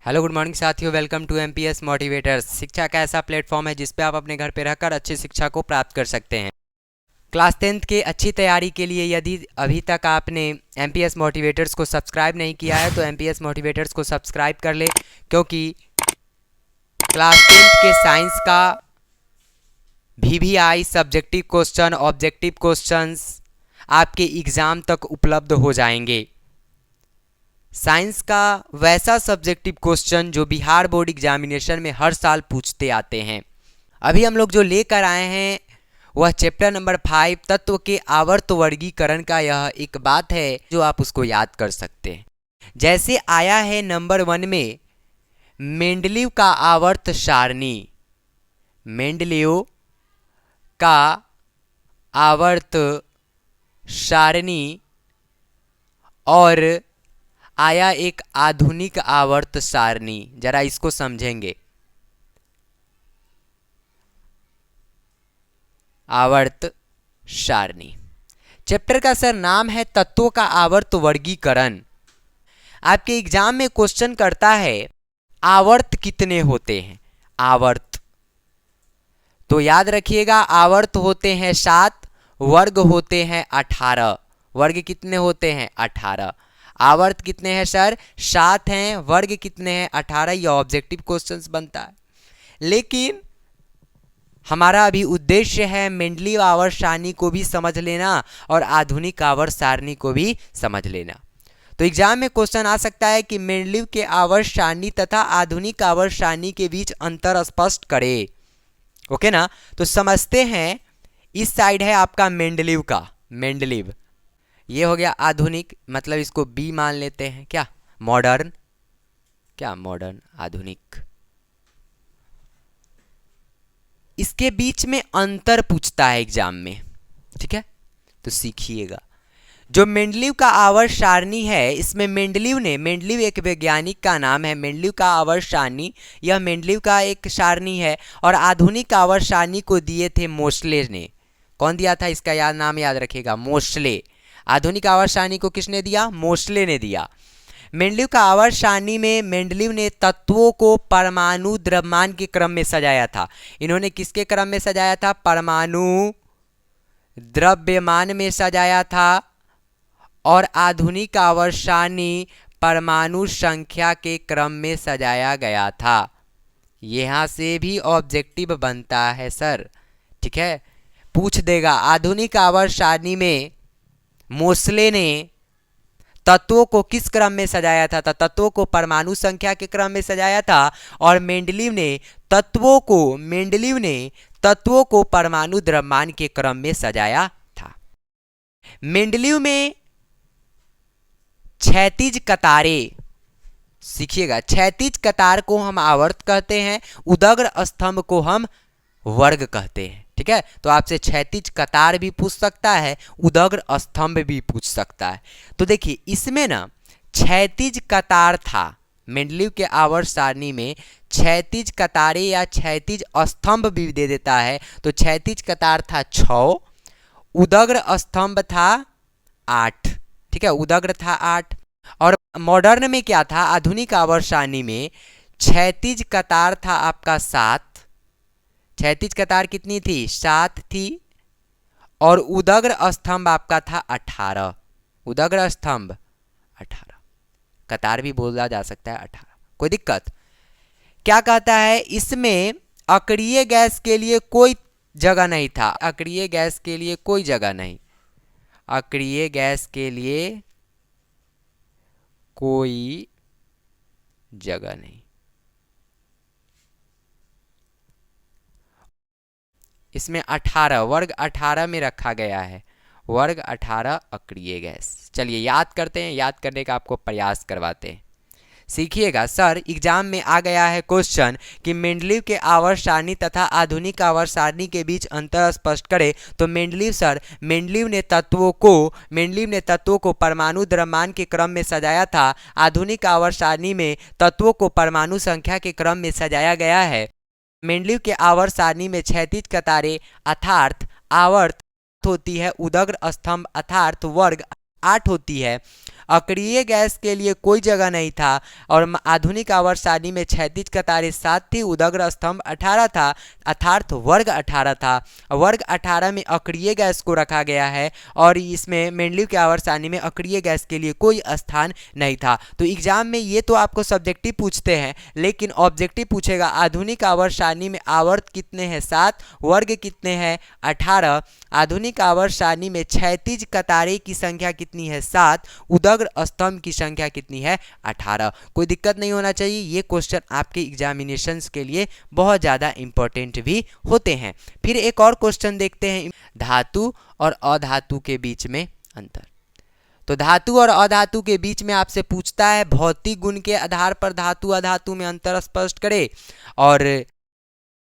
Hello good morning साथियों, welcome to MPS motivators. शिक्षा का ऐसा प्लेटफॉर्म है जिस पे आप अपने घर पे रहकर अच्छी शिक्षा को प्राप्त कर सकते हैं। क्लास 10th के अच्छी तैयारी के लिए यदि अभी तक आपने एमपीएस मोटिवेटर्स को सब्सक्राइब नहीं किया है तो एमपीएस मोटिवेटर्स को सब्सक्राइब कर ले, क्योंकि क्लास 10th के साइंस का VVI subjective question, objective questions आपके एग्ज़ाम तक उपलब्ध हो जाएंगे। साइंस का वैसा सब्जेक्टिव क्वेश्चन जो बिहार बोर्ड एग्जामिनेशन में हर साल पूछते आते हैं। अभी हम लोग जो लेकर आए हैं वह चैप्टर नंबर 5 तत्व के आवर्त वर्गीकरण का यह एक बात है जो आप उसको याद कर सकते हैं। जैसे आया है नंबर 1 में मेंडलीव का आवर्त सारणी, मेंडलीव का आवर्त सारणी, और आया एक आधुनिक आवर्त सारणी। जरा इसको समझेंगे। आवर्त सारणी चैप्टर का सर नाम है तत्वों का आवर्त वर्गीकरण। आपके एग्जाम में क्वेश्चन करता है आवर्त कितने होते हैं। आवर्त तो याद रखिएगा, आवर्त होते हैं 7, वर्ग होते हैं 18। वर्ग कितने होते हैं? 18। आवर्त कितने हैं सर? 7 हैं। वर्ग कितने हैं? 18। यह ऑब्जेक्टिव क्वेश्चंस बनता है, लेकिन हमारा अभी उद्देश्य है मेंडलीव आवर्त सारणी को भी समझ लेना और आधुनिक आवर्त सारणी को भी समझ लेना। तो एग्जाम में क्वेश्चन आ सकता है कि मेंडलीव के आवर्त सारणी तथा आधुनिक आवर्त सारणी के बीच अंतर स्पष्ट करे। ओके ना? तो समझते हैं। इस साइड है आपका मेंडलीव का, मेंडलीव। ये हो गया आधुनिक, मतलब इसको बी मान लेते हैं। क्या? मॉडर्न। क्या? मॉडर्न, आधुनिक। इसके बीच में अंतर पूछता है एग्जाम में, ठीक है? तो सीखिएगा। जो मेंडलीव का आवर्त सारणी है, इसमें मेंडलीव एक वैज्ञानिक का नाम है। मेंडलीव का आवर्त सारणी, यह मेंडलीव का एक सारणी है। और आधुनिक आवर्त सारणी को दिए थे मोस्ले ने। कौन दिया था? इसका नाम याद रखिएगा, मोस्ले। आधुनिक आवर्त सारणी को किसने दिया? मोस्ले ने दिया। मेंडलीव का आवर्त सारणी में मेंडलीव ने तत्वों को परमाणु द्रव्यमान के क्रम में सजाया था। इन्होंने किसके क्रम में सजाया था? परमाणु द्रव्यमान में सजाया था। और आधुनिक आवर्त सारणी परमाणु संख्या के क्रम में सजाया गया था। यहां से भी ऑब्जेक्टिव बनता है सर, ठीक है? पूछ देगा आधुनिक आवर्त सारणी में मोस्ले ने तत्वों को किस क्रम में सजाया था? तत्वों को परमाणु संख्या के क्रम में सजाया था। और मेंडलीव ने तत्वों को परमाणु द्रव्यमान के क्रम में सजाया था। मेंडलीव में क्षैतिज कतारें, सीखिएगा, क्षैतिज कतार को हम आवर्त कहते हैं, उदग्र स्तंभ को हम वर्ग कहते हैं, ठीक है? तो आपसे क्षैतिज कतार भी पूछ सकता है, उदग्र स्तंभ भी पूछ सकता है। तो देखिए, इसमें ना क्षैतिज कतार था। मेंडलीव के आवर्त सारणी में क्षैतिज कतारें या क्षैतिज स्तंभ भी दे देता है। तो क्षैतिज कतार था 6, उदग्र स्तंभ था 8, ठीक है? उदग्र था 8। और मॉडर्न में क्या था? आधुनिक आवर्त सारणी में क्षैतिज कतार था आपका 7। क्षैतिज कतार कितनी थी? 7 थी। और उदग्र स्तंभ आपका था 18। उदग्र स्तंभ 18, कतार भी बोला जा सकता है 18, कोई दिक्कत? क्या कहता है? इसमें अक्रिय गैस के लिए कोई जगह नहीं था। अक्रिय गैस के लिए कोई जगह नहीं। अक्रिय गैस के लिए कोई जगह नहीं। इसमें 18, वर्ग 18 में रखा गया है। वर्ग 18 अक्रिय गैस। चलिए याद करते हैं, याद करने का आपको प्रयास करवाते हैं। सीखिएगा। सर एग्जाम में आ गया है क्वेश्चन कि मेंडलीव के आवर्त सारणी तथा आधुनिक आवर्त सारणी के बीच अंतर स्पष्ट करे। तो मेंडलीव ने तत्वों को परमाणु द्रव्यमान के क्रम में सजाया था। आधुनिक आवर्त सारणी में तत्वों को परमाणु संख्या के क्रम में सजाया गया है। मेंडलीव के आवर्त सारणी में क्षैतिज कतारें अर्थात आवर्त होती है, उदग्र स्तंभ अर्थात वर्ग 8 होती है। अक्रिय गैस के लिए कोई जगह नहीं था और आधुनिक आवर्त सारणी में क्षैतिज कतारें 7 थी, उदग्र स्तंभ 18 था, अर्थात वर्ग 18 था। वर्ग 18 में अक्रिय गैस को रखा गया है और इसमें मेंडलीव की आवर्त सारणी में अक्रिय गैस के लिए कोई स्थान नहीं था। तो एग्जाम में ये तो आपको सब्जेक्टिव पूछते हैं, लेकिन ऑब्जेक्टिव पूछेगा आधुनिक आवर्त सारणी में आवर्त कितने हैं 7, वर्ग कितने हैं 18, आधुनिक आवर्त सारणी में क्षैतिज कतारें की संख्या कितनी है 7, उदग्र स्तंभ की संख्या कितनी है 18। कोई दिक्कत नहीं होना चाहिए, ये क्वेश्चन आपके एग्जामिनेशंस के लिए बहुत ज़्यादा इंपॉर्टेंट भी होते हैं। फिर एक और क्वेश्चन देखते हैं, धातु और अधातु के बीच में अंतर। तो धातु और अधातु के बीच में आपसे पूछता है भौतिक गुण के आधार पर धातु अधातु में अंतर स्पष्ट करे और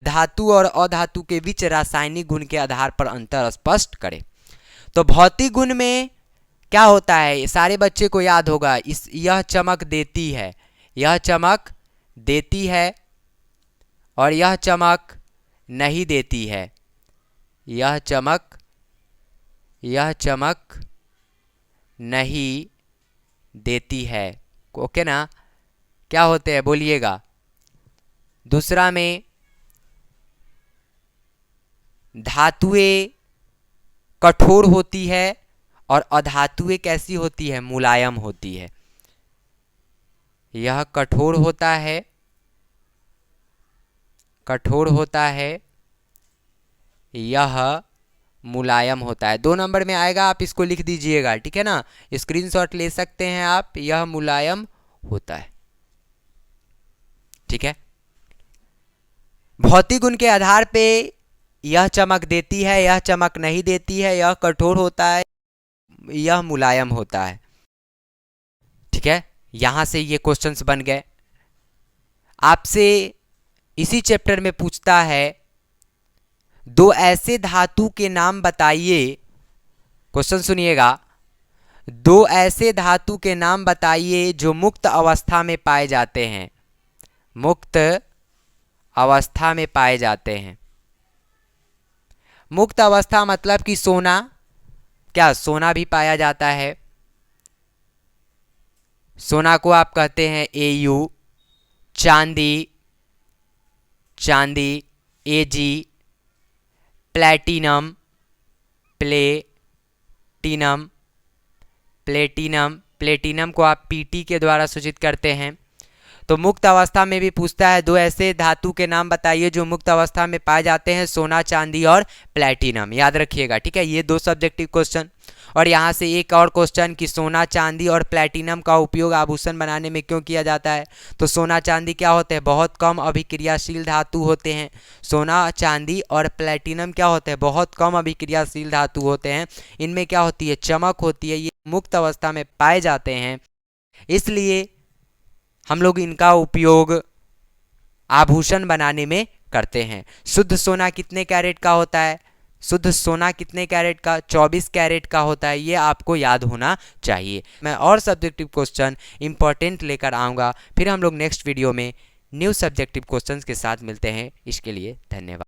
धातु और अधातु के बीच रासायनिक गुण के आधार पर अंतर स्पष्ट करे। तो भौतिक गुण में क्या होता है, सारे बच्चे को याद होगा, यह चमक देती है, यह चमक देती है और यह चमक नहीं देती है, यह चमक नहीं देती है। ओके ना, क्या होते हैं बोलिएगा। दूसरा में धातुएं कठोर होती है और अधातुएं कैसी होती है, मुलायम होती है। यह कठोर होता है, यह मुलायम होता है। 2 नंबर में आएगा, आप इसको लिख दीजिएगा, ठीक है ना, स्क्रीनशॉट ले सकते हैं आप, यह मुलायम होता है, ठीक है। भौतिक गुण के आधार पे यह चमक देती है, यह चमक नहीं देती है, यह कठोर होता है, यह मुलायम होता है, ठीक है। यहां से ये क्वेश्चंस बन गए। आपसे इसी चैप्टर में पूछता है 2 ऐसे धातु के नाम बताइए, क्वेश्चन सुनिएगा, 2 ऐसे धातु के नाम बताइए जो मुक्त अवस्था में पाए जाते हैं, मुक्त अवस्था में पाए जाते हैं। मुक्त अवस्था मतलब कि सोना, क्या सोना भी पाया जाता है, सोना को आप कहते हैं Au, चांदी Ag, प्लेटिनम प्लेटिनम को आप Pt के द्वारा सूचित करते हैं। तो मुक्त अवस्था में भी पूछता है 2 ऐसे धातु के नाम बताइए जो मुक्त अवस्था में पाए जाते हैं, सोना, चांदी और प्लेटिनम, याद रखिएगा, ठीक है। ये 2 सब्जेक्टिव क्वेश्चन। और यहाँ से एक और क्वेश्चन कि सोना, चांदी और प्लेटिनम का उपयोग आभूषण बनाने में क्यों किया जाता है। तो सोना चांदी क्या होते हैं, बहुत कम अभिक्रियाशील धातु होते हैं। सोना, चांदी और प्लेटिनम क्या होते हैं, बहुत कम अभिक्रियाशील धातु होते हैं। इनमें क्या होती है, चमक होती है, ये मुक्त अवस्था में पाए जाते हैं, इसलिए हम लोग इनका उपयोग आभूषण बनाने में करते हैं। शुद्ध सोना कितने कैरेट का होता है, शुद्ध सोना कितने कैरेट का, 24 कैरेट का होता है, ये आपको याद होना चाहिए। मैं और सब्जेक्टिव क्वेश्चन इंपॉर्टेंट लेकर आऊँगा, फिर हम लोग नेक्स्ट वीडियो में न्यू सब्जेक्टिव क्वेश्चंस के साथ मिलते हैं। इसके लिए धन्यवाद।